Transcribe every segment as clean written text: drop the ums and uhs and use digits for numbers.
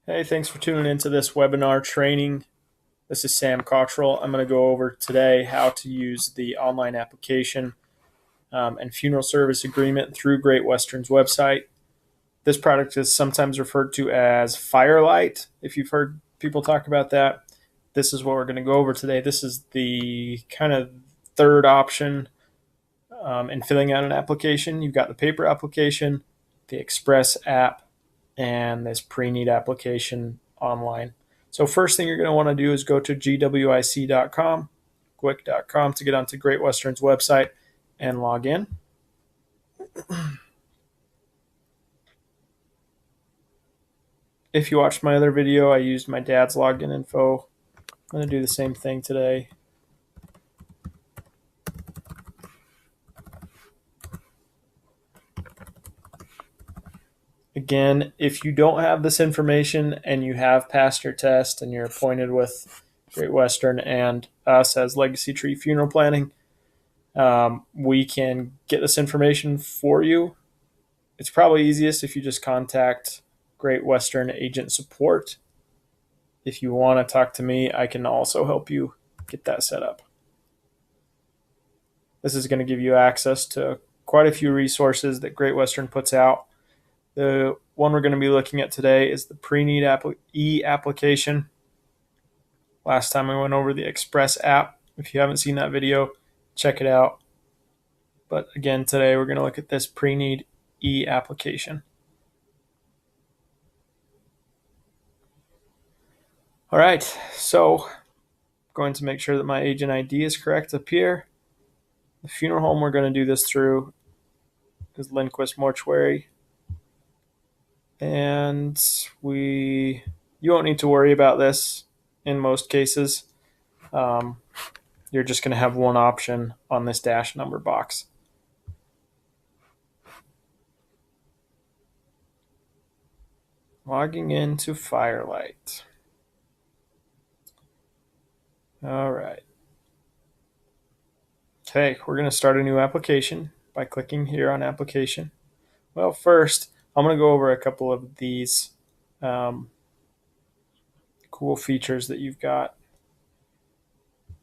Hey, thanks for tuning into this webinar training. This is Sam Cottrell. I'm going to go over today how to use the online application and funeral service agreement through Great Western's website. This product is sometimes referred to as Firelight, if you've heard people talk about that. This is what we're going to go over today. This is the kind of third option in filling out an application. You've got the paper application, the Express app, and this Preneed application online. So first thing you're going to want to do is go to gwic.com, quick.com to get onto Great Western's website and log in. If you watched my other video, I used my dad's login info. I'm going to do the same thing today. Again, if you don't have this information and you have passed your test and you're appointed with Great Western and us as Legacy Tree Funeral Planning, we can get this information for you. It's probably easiest if you just contact Great Western Agent Support. If you want to talk to me, I can also help you get that set up. This is going to give you access to quite a few resources that Great Western puts out. The one we're going to be looking at today is the Preneed E-Application. Last time I went over the Express app. If you haven't seen that video, check it out. But again, today we're going to look at this Preneed E-Application. All right, so I'm going to make sure that my agent ID is correct up here. The funeral home we're going to do this through is Lindquist Mortuary. And you won't need to worry about this in most cases. You're just going to have one option on this dash number box. Logging into Firelight. All right. Okay, we're going to start a new application by clicking here on application. Well, first, I'm going to go over a couple of these cool features that you've got.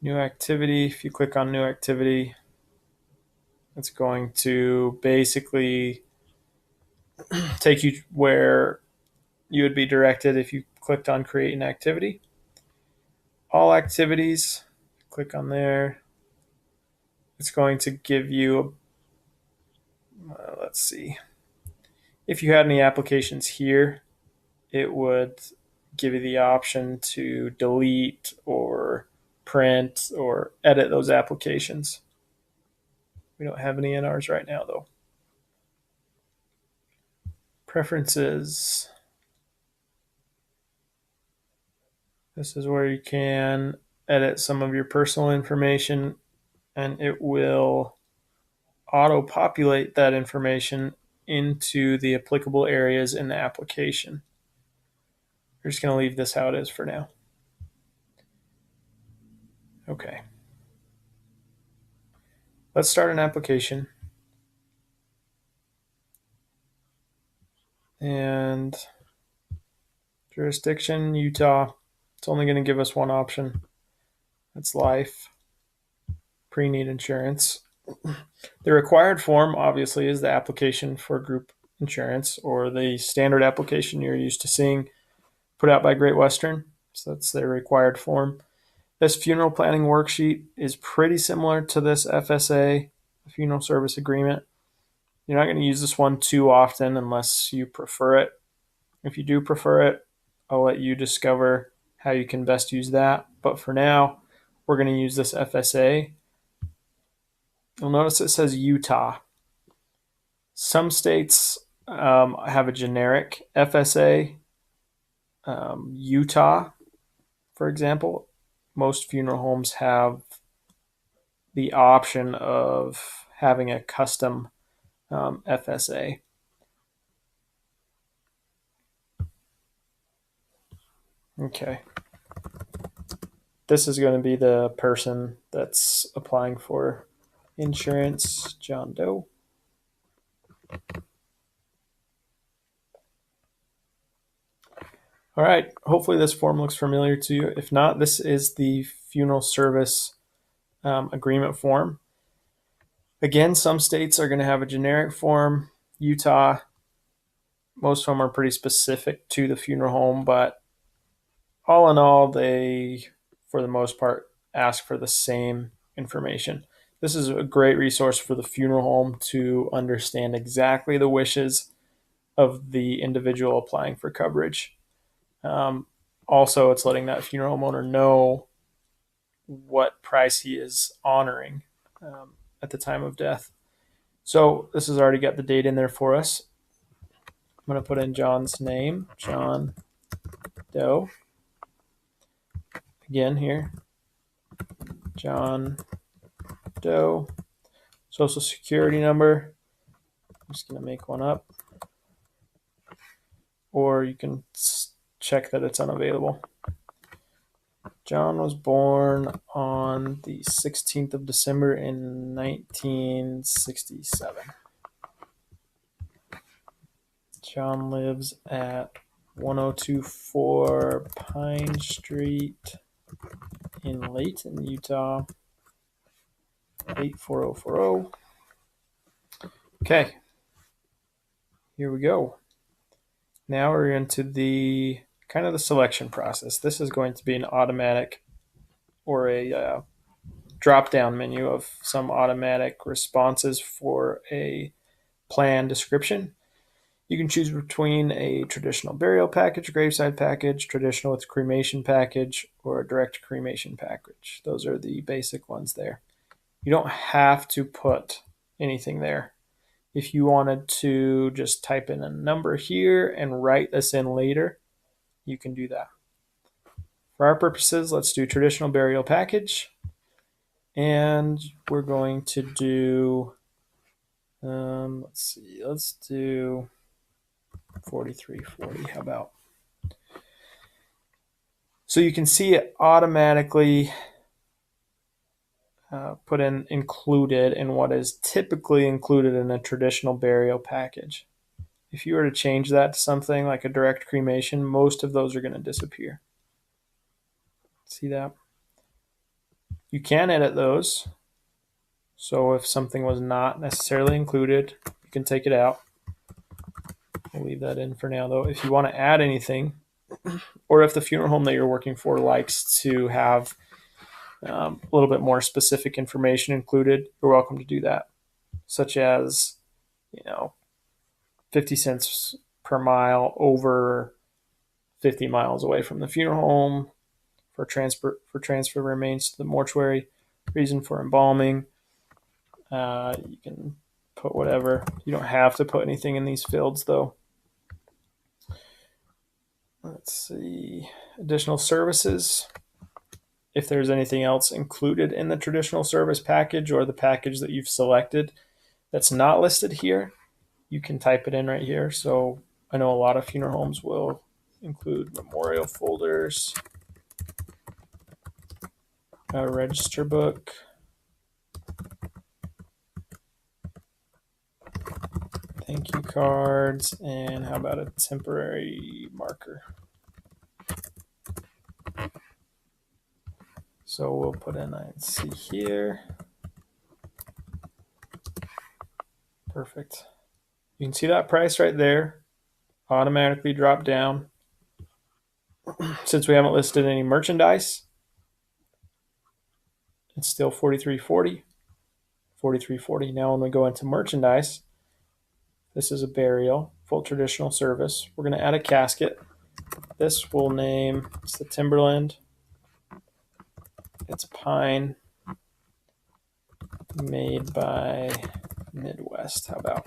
New activity. If you click on new activity, it's going to basically take you where you would be directed if you clicked on create an activity. All activities, click on there. It's going to give you, let's see, if you had any applications here, it would give you the option to delete or print or edit those applications. We don't have any in ours right now, though. Preferences. This is where you can edit some of your personal information, and it will auto-populate that information into the applicable areas in the application. We're just going to leave this how it is for now. Okay. Let's start an application. And jurisdiction, Utah. It's only going to give us one option. That's life. Pre-need insurance. The required form, obviously, is the application for group insurance or the standard application you're used to seeing put out by Great Western. So that's their required form. This funeral planning worksheet is pretty similar to this FSA, funeral service agreement. You're not going to use this one too often unless you prefer it. If you do prefer it, I'll let you discover how you can best use that. But for now, we're going to use this FSA. You'll notice it says Utah. Some states have a generic FSA. Utah, for example, most funeral homes have the option of having a custom FSA. Okay. This is going to be the person that's applying for insurance, John Doe. All right, hopefully this form looks familiar to you. If not, this is the funeral service agreement form. Again, some states are going to have a generic form. Utah, most of them are pretty specific to the funeral home, but all in all, they, for the most part, ask for the same information. This is a great resource for the funeral home to understand exactly the wishes of the individual applying for coverage. Also, it's letting that funeral home owner know what price he is honoring at the time of death. So this has already got the date in there for us. I'm going to put in John's name, John Doe. Again here, John Doe. Social Security number. I'm just going to make one up. Or you can check that it's unavailable. John was born on the 16th of December in 1967. John lives at 1024 Pine Street in Layton, Utah, 84040. Okay, here we go. Now we're into the kind of the selection process. This is going to be an automatic or a drop-down menu of some automatic responses for a plan description. You can choose between a traditional burial package, graveside package, traditional with cremation package, or a direct cremation package. Those are the basic ones there. You don't have to put anything there. If you wanted to just type in a number here and write this in later, you can do that. For our purposes, let's do traditional burial package. And we're going to do, let's do 4340. How about? So you can see it automatically put in included in what is typically included in a traditional burial package. If you were to change that to something like a direct cremation, most of those are going to disappear. See that? You can edit those. So if something was not necessarily included, you can take it out. We'll leave that in for now, though. If you want to add anything, or if the funeral home that you're working for likes to have a little bit more specific information included, you're welcome to do that, such as 50 cents per mile over 50 miles away from the funeral home for transfer remains to the mortuary, reason for embalming. You can put whatever. You don't have to put anything in these fields, though. Let's see. Additional services. If there's anything else included in the traditional service package or the package that you've selected that's not listed here, you can type it in right here. So I know a lot of funeral homes will include memorial folders, a register book, thank you cards, and how about a temporary marker? So we'll put in INC here. Perfect. You can see that price right there automatically drop down. Since we haven't listed any merchandise, it's still $43.40. $43.40. Now when we go into merchandise, this is a burial, full traditional service. We're going to add a casket. This we'll name, it's the Timberland. It's pine, made by Midwest. How about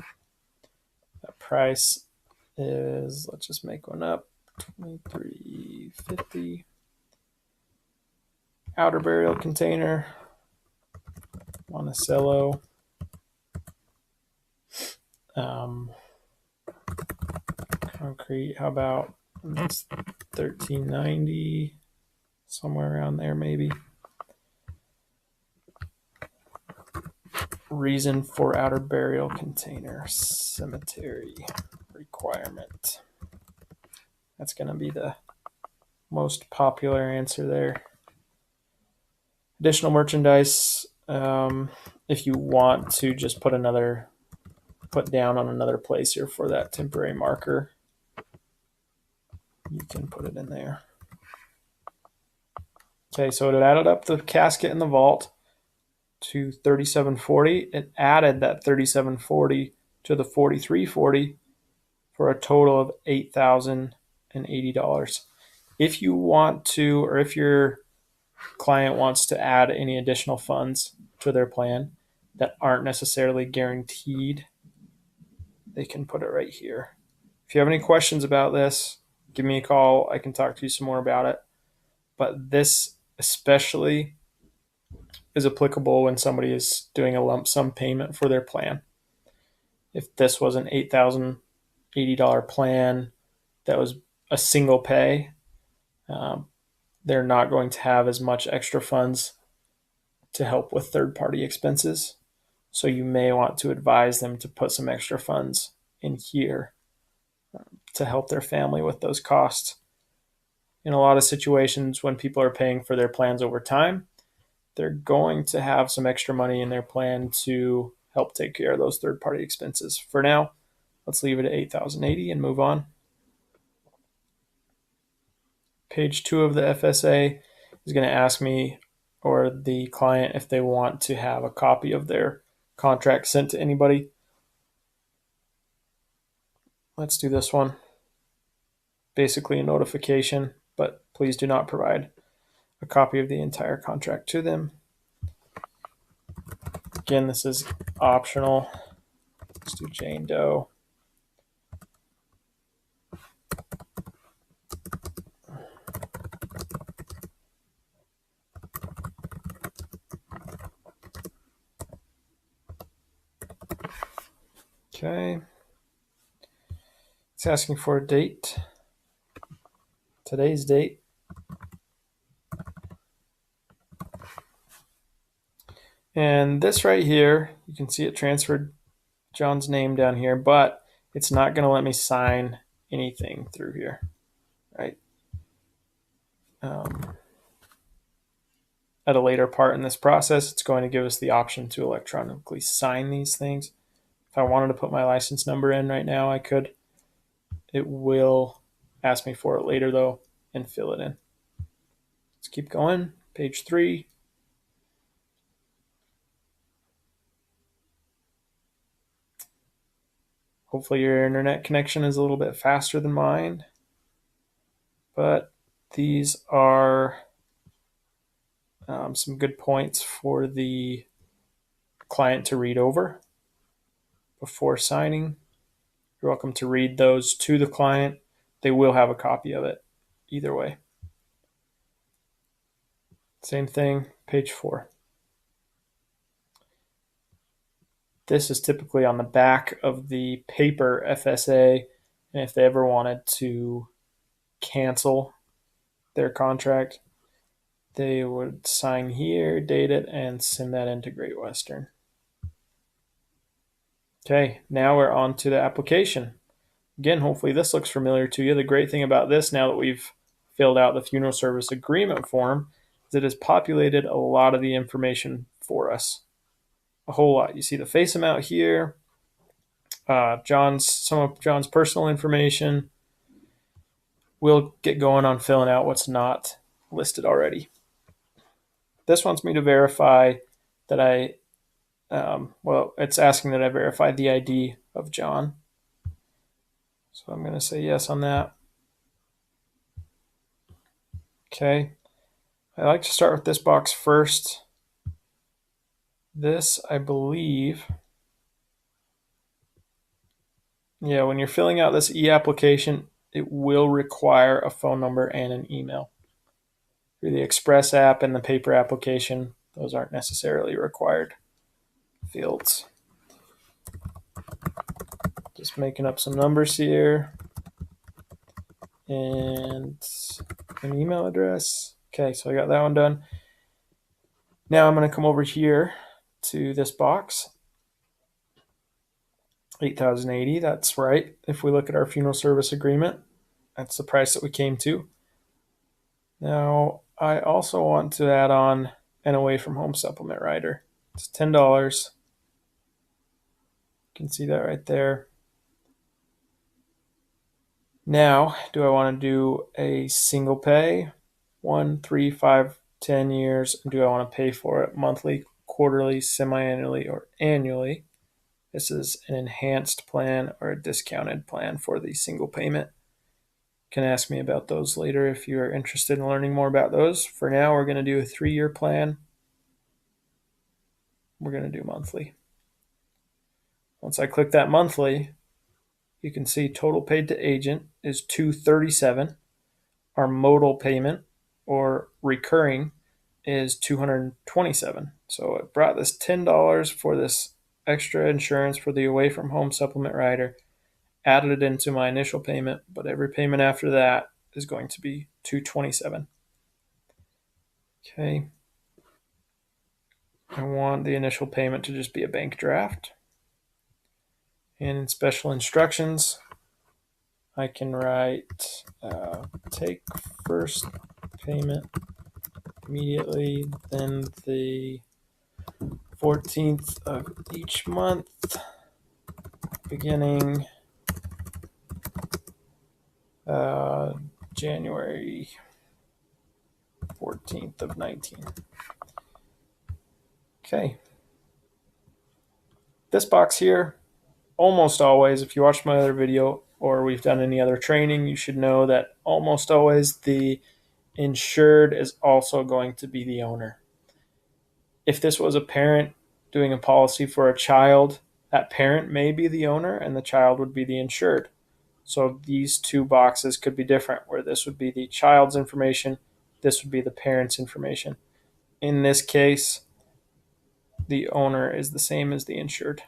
that price is, let's just make one up, $23.50. Outer burial container, Monticello. Concrete, how about that's $13.90, somewhere around there maybe. Reason for outer burial container, cemetery requirement. That's going to be the most popular answer there. Additional merchandise, if you want to just put down on another place here for that temporary marker, you can put it in there. Okay, so it added up the casket in the vault to $37.40. It added that $37.40 to the $43.40 for a total of $8,080. If you want to, or if your client wants to add any additional funds to their plan that aren't necessarily guaranteed, they can put it right here. If you have any questions about this, give me a call. I can talk to you some more about it. But this especially is applicable when somebody is doing a lump sum payment for their plan. If this was an $8,080 plan that was a single pay, they're not going to have as much extra funds to help with third-party expenses. So you may want to advise them to put some extra funds in here to help their family with those costs. In a lot of situations, when people are paying for their plans over time, they're going to have some extra money in their plan to help take care of those third-party expenses. For now, let's leave it at $8,080 and move on. Page 2 of the FSA is going to ask me or the client if they want to have a copy of their contract sent to anybody. Let's do this one. Basically a notification, but please do not provide a copy of the entire contract to them. Again, this is optional. Let's do Jane Doe. Okay. It's asking for a date. Today's date. And this right here, you can see it transferred John's name down here, but it's not going to let me sign anything through here, right? At a later part in this process, it's going to give us the option to electronically sign these things. If I wanted to put my license number in right now, I could. It will ask me for it later, though, and fill it in. Let's keep going. Page 3. Hopefully your internet connection is a little bit faster than mine. But these are some good points for the client to read over before signing. You're welcome to read those to the client. They will have a copy of it either way. Same thing, page 4. This is typically on the back of the paper FSA, and if they ever wanted to cancel their contract, they would sign here, date it, and send that into Great Western. Okay, now we're on to the application. Again, hopefully this looks familiar to you. The great thing about this, now that we've filled out the funeral service agreement form, is it has populated a lot of the information for us. A whole lot. You see the face amount here, some of John's personal information. We'll get going on filling out what's not listed already. This wants me to verify that it's asking that I verify the ID of John. So I'm going to say yes on that. Okay. I like to start with this box first. This, I believe, when you're filling out this e-application, it will require a phone number and an email. Through the Express app and the paper application, those aren't necessarily required fields. Just making up some numbers here. And an email address. Okay, so I got that one done. Now I'm going to come over here to this box. 8,080, that's right. If we look at our funeral service agreement, that's the price that we came to. Now, I also want to add on an away from home supplement rider. It's $10. You can see that right there. Now, do I want to do a single pay, 1, 3, 5, 10 years? And do I want to pay for it monthly, quarterly, semi-annually, or annually? This is an enhanced plan or a discounted plan for the single payment. You can ask me about those later if you are interested in learning more about those. For now, we're going to do a 3-year plan. We're going to do monthly. Once I click that monthly, you can see total paid to agent is $237. Our modal payment or recurring is $227. So it brought this $10 for this extra insurance for the away from home supplement rider, added it into my initial payment, but every payment after that is going to be $227. Okay. I want the initial payment to just be a bank draft. And in special instructions, I can write take first payment immediately, then the 14th of each month, beginning January 14th of 19. Okay. This box here, almost always, if you watch my other video or we've done any other training, you should know that almost always the insured is also going to be the owner. If this was a parent doing a policy for a child, that parent may be the owner and the child would be the insured. So these two boxes could be different, where this would be the child's information, this would be the parent's information. In this case, the owner is the same as the insured.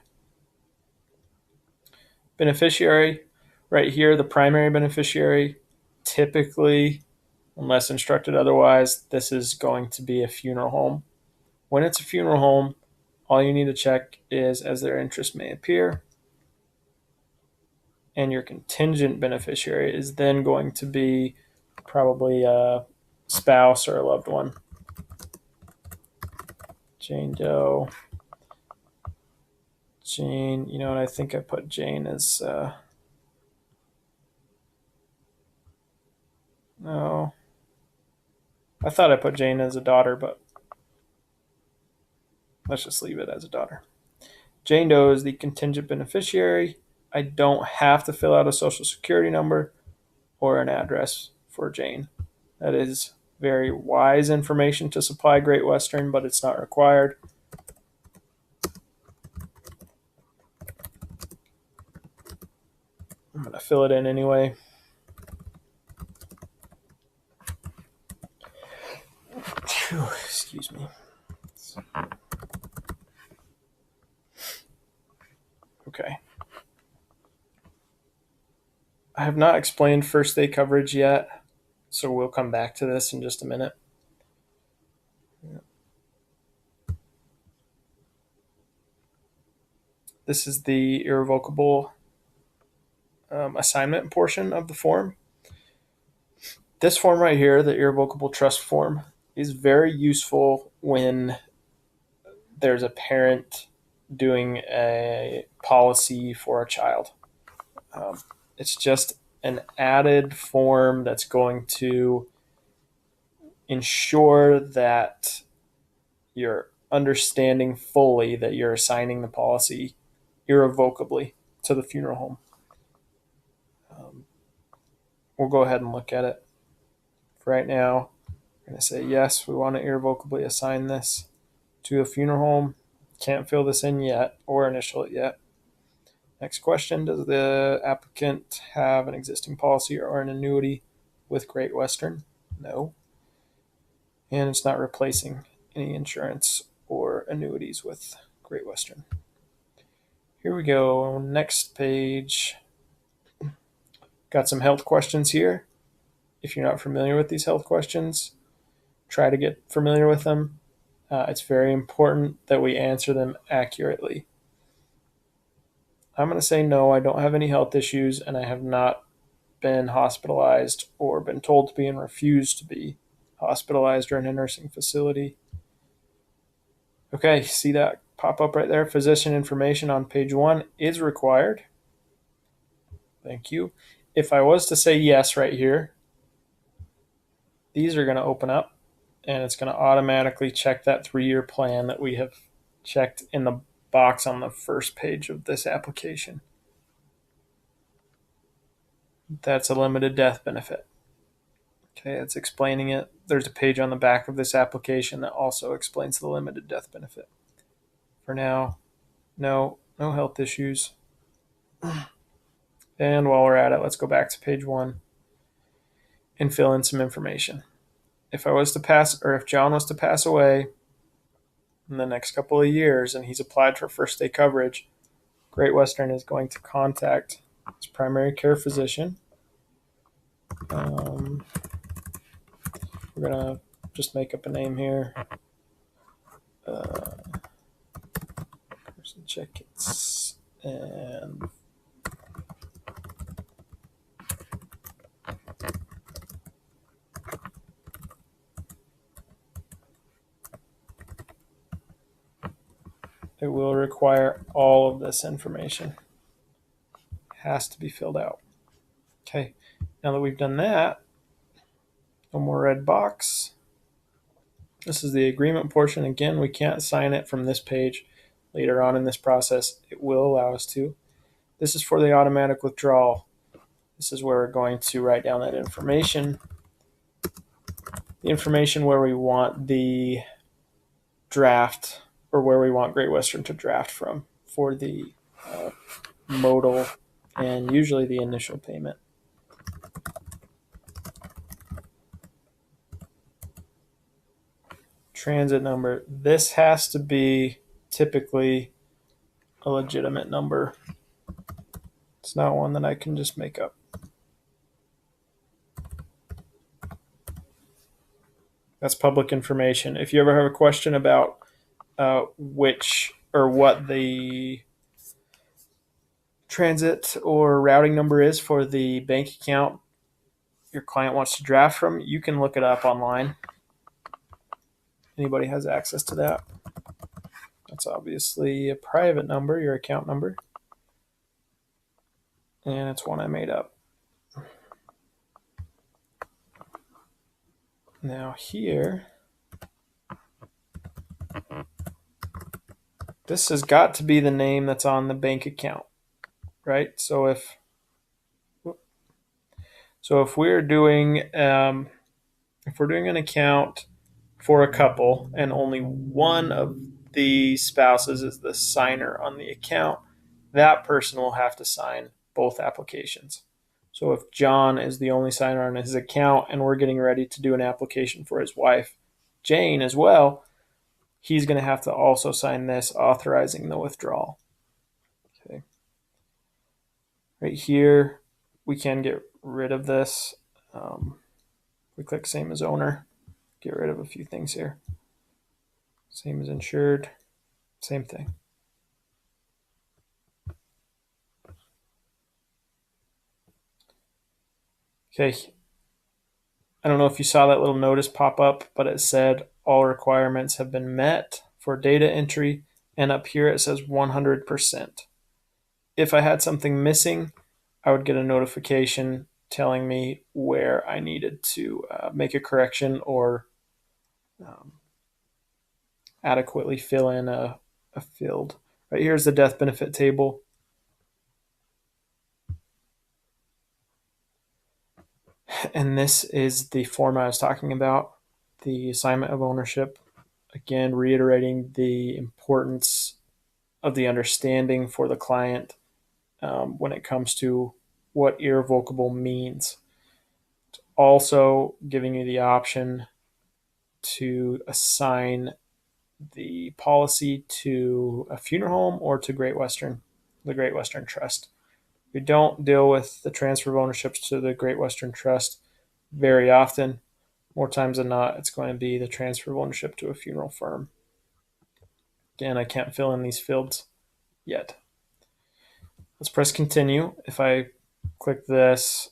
Beneficiary, right here, the primary beneficiary, typically, unless instructed otherwise, this is going to be a funeral home. When it's a funeral home, all you need to check is as their interest may appear. And your contingent beneficiary is then going to be probably a spouse or a loved one. Jane Doe. Jane, you know what? I think I put Jane as. No. I thought I put Jane as a daughter, but let's just leave it as a daughter. Jane Doe is the contingent beneficiary. I don't have to fill out a social security number or an address for Jane. That is very wise information to supply Great Western, but it's not required. I'm going to fill it in anyway. Whew, excuse me. Okay. I have not explained first day coverage yet, so we'll come back to this in just a minute. This is the irrevocable assignment portion of the form. This form right here, the irrevocable trust form, is very useful when there's a parent doing a policy for a child. It's just an added form that's going to ensure that you're understanding fully that you're assigning the policy irrevocably to the funeral home. We'll go ahead and look at it. For right now, we're going to say yes, we want to irrevocably assign this to a funeral home. Can't fill this in yet or initial it yet. Next question, does the applicant have an existing policy or an annuity with Great Western? No. And it's not replacing any insurance or annuities with Great Western. Here we go, next page. Got some health questions here. If you're not familiar with these health questions, try to get familiar with them. It's very important that we answer them accurately. I'm going to say no, I don't have any health issues, and I have not been hospitalized or been told to be and refused to be. hospitalized or in a nursing facility. Okay, see that pop up right there? Physician information on page 1 is required. Thank you. If I was to say yes right here, these are going to open up and it's going to automatically check that 3-year plan that we have checked in the box on the first page of this application. That's a limited death benefit. Okay, it's explaining it. There's a page on the back of this application that also explains the limited death benefit. For now, no health issues. And while we're at it, let's go back to page 1 and fill in some information. If John was to pass away in the next couple of years and he's applied for first day coverage, Great Western is going to contact his primary care physician. We're going to just make up a name here. Person check-ins and it will require all of this information. It has to be filled out. Okay, now that we've done that, no more red box. This is the agreement portion. Again, we can't sign it from this page. Later on in this process, it will allow us to. This is for the automatic withdrawal. This is where we're going to write down that information. The information where we want the draft, or where we want Great Western to draft from for the modal and usually the initial payment. Transit number. This has to be typically a legitimate number. It's not one that I can just make up. That's public information. If you ever have a question about which or what the transit or routing number is for the bank account your client wants to draft from, you can look it up online. Anybody has access to that. That's obviously a private number, your account number. And it's one I made up. Now here, this has got to be the name that's on the bank account, right? So if we're doing an account for a couple and only one of the spouses is the signer on the account, that person will have to sign both applications. So if John is the only signer on his account and we're getting ready to do an application for his wife, Jane, as well, he's going to have to also sign this authorizing the withdrawal. Okay. Right here, we can get rid of this. We click same as owner, get rid of a few things here. Same as insured, same thing. Okay. I don't know if you saw that little notice pop up, but it said all requirements have been met for data entry, and up here it says 100%. If I had something missing, I would get a notification telling me where I needed to make a correction or adequately fill in a field. Right here's the death benefit table. And this is the form I was talking about, the assignment of ownership. Again, reiterating the importance of the understanding for the client when it comes to what irrevocable means. It's also giving you the option to assign the policy to a funeral home or to Great Western, the Great Western Trust. We don't deal with the transfer of ownership to the Great Western Trust very often. More times than not, it's going to be the transfer of ownership to a funeral firm. Again, I can't fill in these fields yet. Let's press continue. If I click this,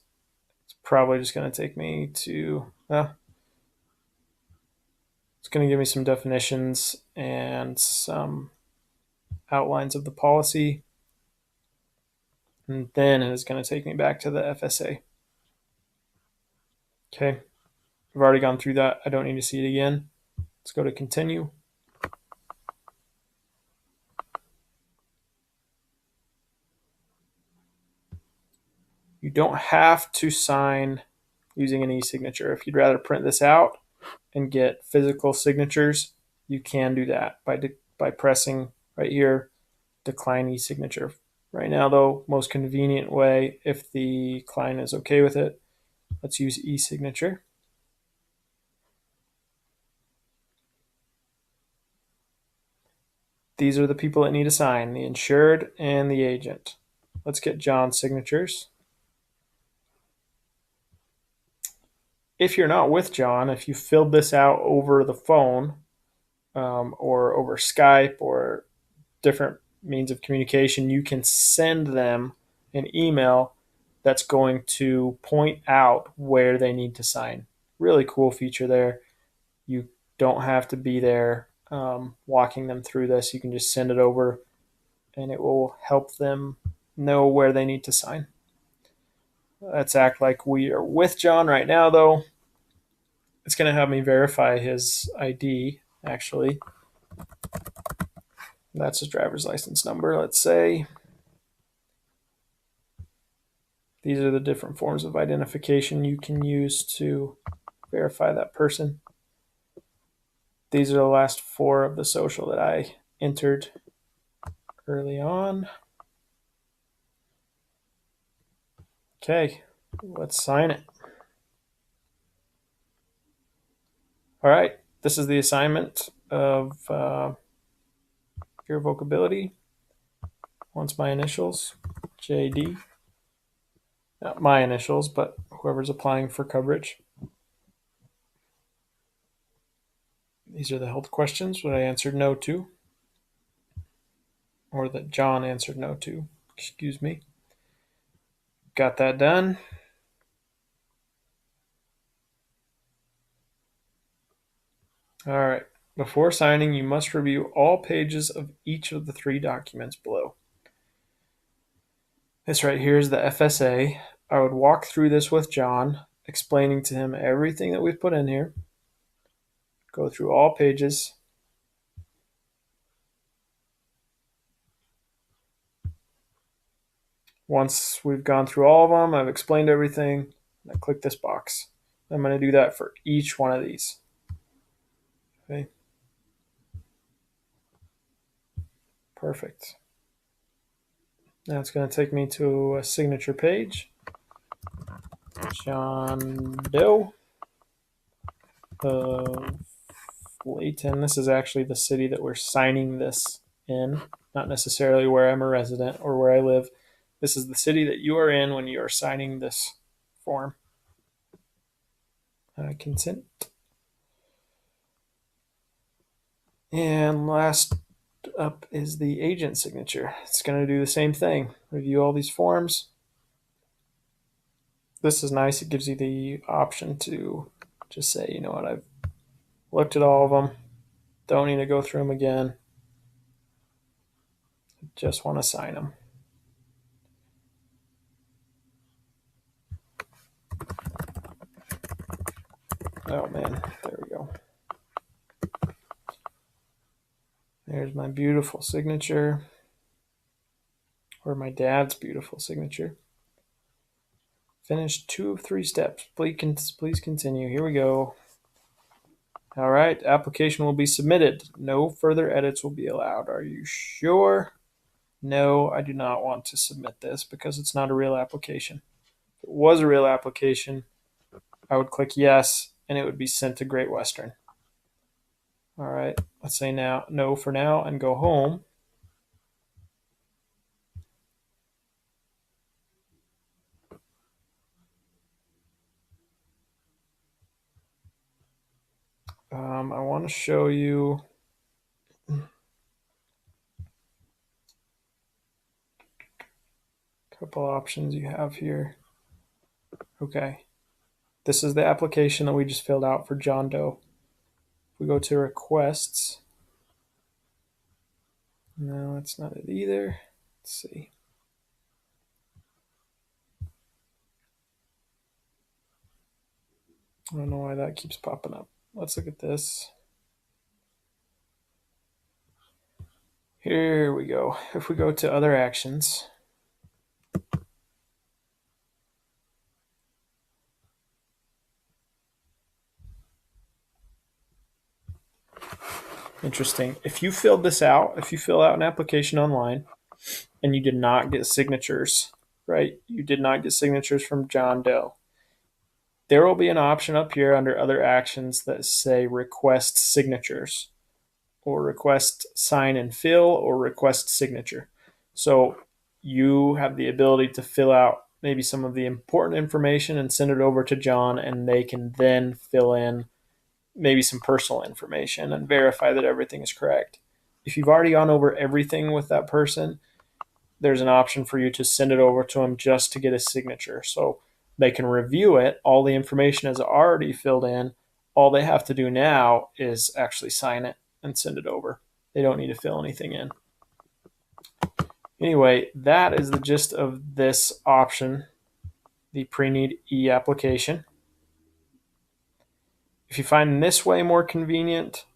it's probably just going to take me to It's going to give me some definitions and some outlines of the policy. And then it is going to take me back to the FSA. Okay, I've already gone through that. I don't need to see it again. Let's go to continue. You don't have to sign using an e-signature. If you'd rather print this out and get physical signatures, you can do that by pressing right here, decline e-signature. Right now, though, most convenient way, if the client is okay with it, let's use e-signature. These are the people that need to sign, the insured and the agent. Let's get John's signatures. If you're not with John, if you filled this out over the phone or over Skype or different means of communication, you can send them an email that's going to point out where they need to sign. Really cool feature there. You don't have to be there walking them through this. You can just send it over and it will help them know where they need to sign. Let's act like we are with John right now, though. It's going to have me verify his ID, actually. That's his driver's license number, let's say. These are the different forms of identification you can use to verify that person. These are the last four of the social that I entered early on. Okay, let's sign it. All right, this is the assignment of irrevocability. Once my initials, JD. Not my initials, but whoever's applying for coverage. These are the health questions that I answered no to, or that John answered no to, excuse me. Got that done. All right. Before signing, you must review all pages of each of the three documents below. This right here is the FSA. I would walk through this with John, explaining to him everything that we've put in here. Go through all pages. Once we've gone through all of them, I've explained everything. I click this box. I'm going to do that for each one of these. Okay. Perfect. Now it's going to take me to a signature page. John Doe of Layton. This is actually the city that we're signing this in, not necessarily where I'm a resident or where I live. This is the city that you are in when you are signing this form. Consent. And last up is the agent signature. It's going to do the same thing. Review all these forms. This is nice. It gives you the option to just say, you know what, I've looked at all of them. Don't need to go through them again. Just want to sign them. Oh man, there we go. There's my beautiful signature, or my dad's beautiful signature. Finished 2 of 3 steps. Please continue. Here we go. All right, application will be submitted. No further edits will be allowed. Are you sure? No, I do not want to submit this because it's not a real application. If it was a real application, I would click yes, and it would be sent to Great Western. All right, let's say now no for now and go home. I want to show you a couple options you have here. Okay, this is the application that we just filled out for John Doe. If we go to requests, no, that's not it either. Let's see. I don't know why that keeps popping up. Let's look at this. Here we go. If we go to other actions, interesting. If you filled this out, if you fill out an application online and you did not get signatures, right? You did not get signatures from John Doe. There will be an option up here under other actions that say request signatures or request sign and fill or request signature. So you have the ability to fill out maybe some of the important information and send it over to John, and they can then fill in maybe some personal information and verify that everything is correct. If you've already gone over everything with that person, there's an option for you to send it over to them just to get a signature. So they can review it. All the information is already filled in. All they have to do now is actually sign it and send it over. They don't need to fill anything in. Anyway, that is the gist of this option, the Preneed E-Application. If you find this way more convenient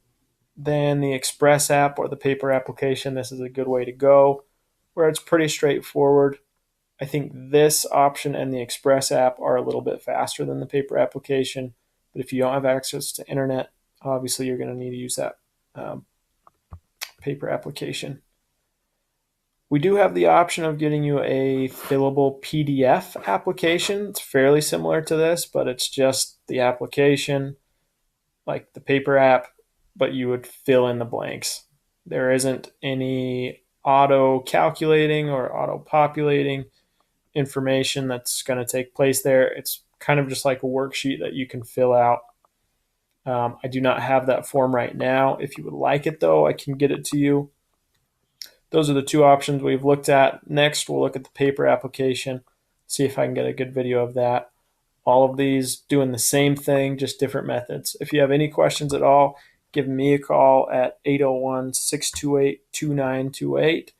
than the Express app or the paper application, this is a good way to go, where it's pretty straightforward. I think this option and the Express app are a little bit faster than the paper application, but if you don't have access to internet, obviously you're going to need to use that paper application. We do have the option of getting you a fillable PDF application. It's fairly similar to this, but it's just the application like the paper app, but you would fill in the blanks. There isn't any auto calculating or auto populating information that's going to take place there. It's kind of just like a worksheet that you can fill out. I do not have that form right now. If you would like it, though, I can get it to you. Those are the two options we've looked at. Next, we'll look at the paper application, see if I can get a good video of that. All of these doing the same thing, just different methods. If you have any questions at all, give me a call at 801-628-2928,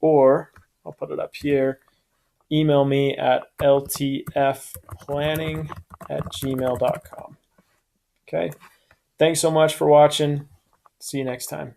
or I'll put it up here, email me at ltfplanning@gmail.com. Okay. Thanks so much for watching. See you next time.